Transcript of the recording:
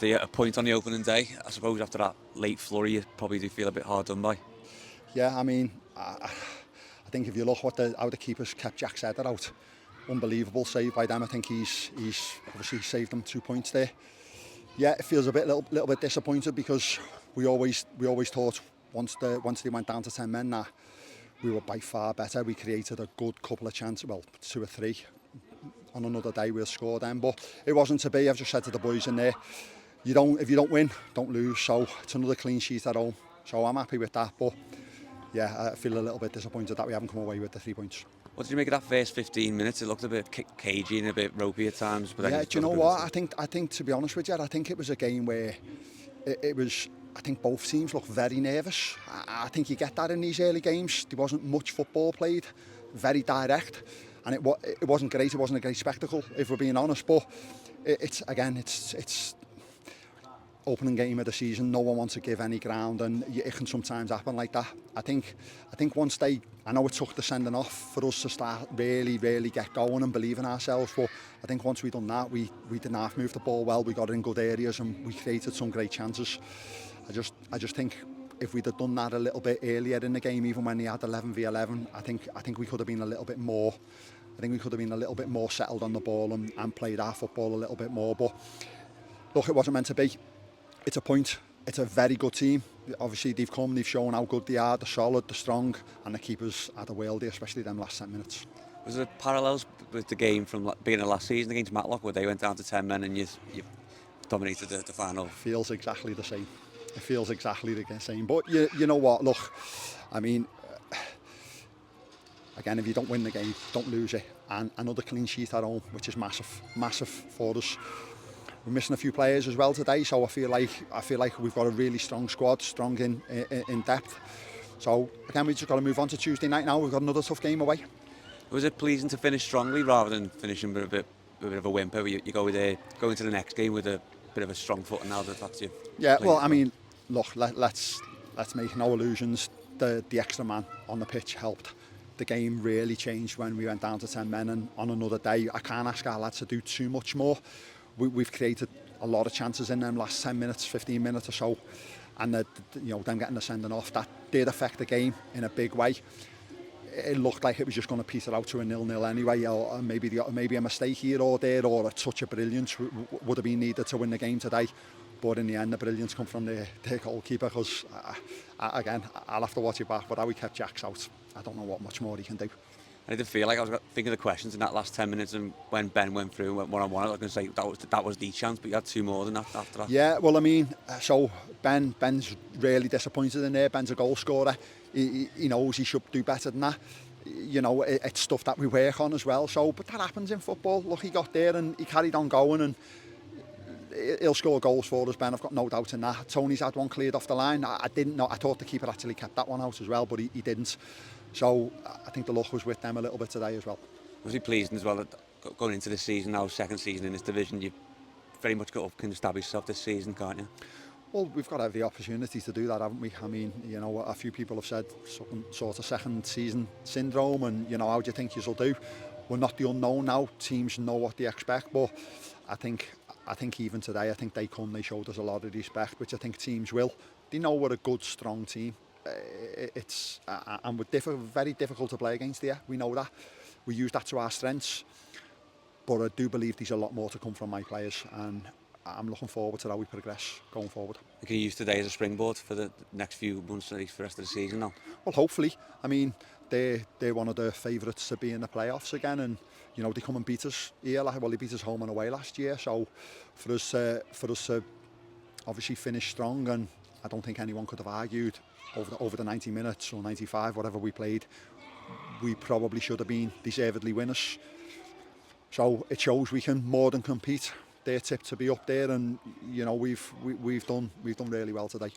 A point on the opening day. I suppose after that late flurry, you probably do feel a bit hard done by. Yeah, I mean, I think if you look how the keepers kept Jack Sedder out, unbelievable save by them. I think he's obviously saved them 2 points there. Yeah, it feels a little bit disappointed because we always thought once they went down to 10 men that we were by far better. We created a good couple of chances, well, 2 or 3. On another day we'll score them, but it wasn't to be. I've just said to the boys in there, if you don't win, don't lose. So it's another clean sheet at home. So I'm happy with that, but yeah, I feel a little bit disappointed that we haven't come away with the 3 points. What did you make of that first 15 minutes? It looked a bit cagey and a bit ropey at times. But yeah, do you know what? I think to be honest with you, I think it was a game where it was. I think both teams looked very nervous. I think you get that in these early games. There wasn't much football played, very direct, and it wasn't great. It wasn't a great spectacle, if we're being honest. But it's opening game of the season. No one wants to give any ground, and it can sometimes happen like that. I think once I know it took the sending off for us to start really get going and believe in ourselves. But I think once we'd done that, we didn't half move the ball well. We got in good areas and we created some great chances. I just think if we'd have done that a little bit earlier in the game, even when they had 11v11, I think we could have been a little bit more. I think we could have been a little bit more settled on the ball and played our football a little bit more. But look, it wasn't meant to be. It's a point. It's a very good team. Obviously, they've shown how good they are. They're solid, they're strong, and the keepers are the world, especially them last 10 minutes. Was there parallels with the game from beginning of last season against Matlock, where they went down to 10 men and you dominated the final? It feels exactly the same. It feels exactly the same. But you know what? Look, I mean, again, if you don't win the game, don't lose it. And another clean sheet at home, which is massive for us. We're missing a few players as well today, so I feel like we've got a really strong squad, strong in depth. So again, we just got to move on to Tuesday night now. We've got another tough game away. Was it pleasing to finish strongly rather than finishing with a bit of a whimper? You go into the next game with a bit of a strong foot, and now that's you. Yeah, well, I mean, look, let's make no illusions. The extra man on the pitch helped. The game really changed when we went down to 10 men, and on another day, I can't ask our lads to do too much more. We've created a lot of chances in them last 10 minutes, 15 minutes or so, and them getting the sending off, that did affect the game in a big way. It looked like it was just going to peter out to a 0-0 anyway, or maybe a mistake here or there, or a touch of brilliance would have been needed to win the game today. But in the end, the brilliance come from their goalkeeper, because again, I'll have to watch it back, but how he kept Jacks out, I don't know what much more he can do. I did feel like I was thinking of the questions in that last 10 minutes, and when Ben went through and went one-on-one, I was going to say that was the chance, but you had 2 more than that after that. Yeah, well, I mean, so Ben's really disappointed in there. Ben's a goal scorer. He knows he should do better than that. You know, it's stuff that we work on as well. So, but that happens in football. Look, he got there and he carried on going, and he'll score goals for us, Ben. I've got no doubt in that. Tony's had one cleared off the line. I didn't know. I thought the keeper actually kept that one out as well, but he didn't. So I think the luck was with them a little bit today as well. Was he pleased as well that going into this season now, second season in this division, you very much got up and establish yourself this season, can't you? Well, we've got to have the opportunity to do that, haven't we? I mean, you know, a few people have said some sort of second season syndrome, and, you know, how do you think you'll do? We're not the unknown now. Teams know what they expect, but I think even today, I think they showed us a lot of respect, which I think teams will. They know we're a good, strong team. And we're very difficult to play against here. We know that. We use that to our strengths. But I do believe there's a lot more to come from my players, and I'm looking forward to how we progress going forward. You can use today as a springboard for the next few months, at least for the rest of the season now. Well, hopefully. I mean, they're one of the favourites to be in the playoffs again, and you know, they come and beat us here. Well, they beat us home and away last year. So for us to obviously finish strong, and I don't think anyone could have argued over the 90 minutes or 95, whatever we played, we probably should have been deservedly winners. So it shows we can more than compete. They're tipped to be up there, and you know, we've done really well today.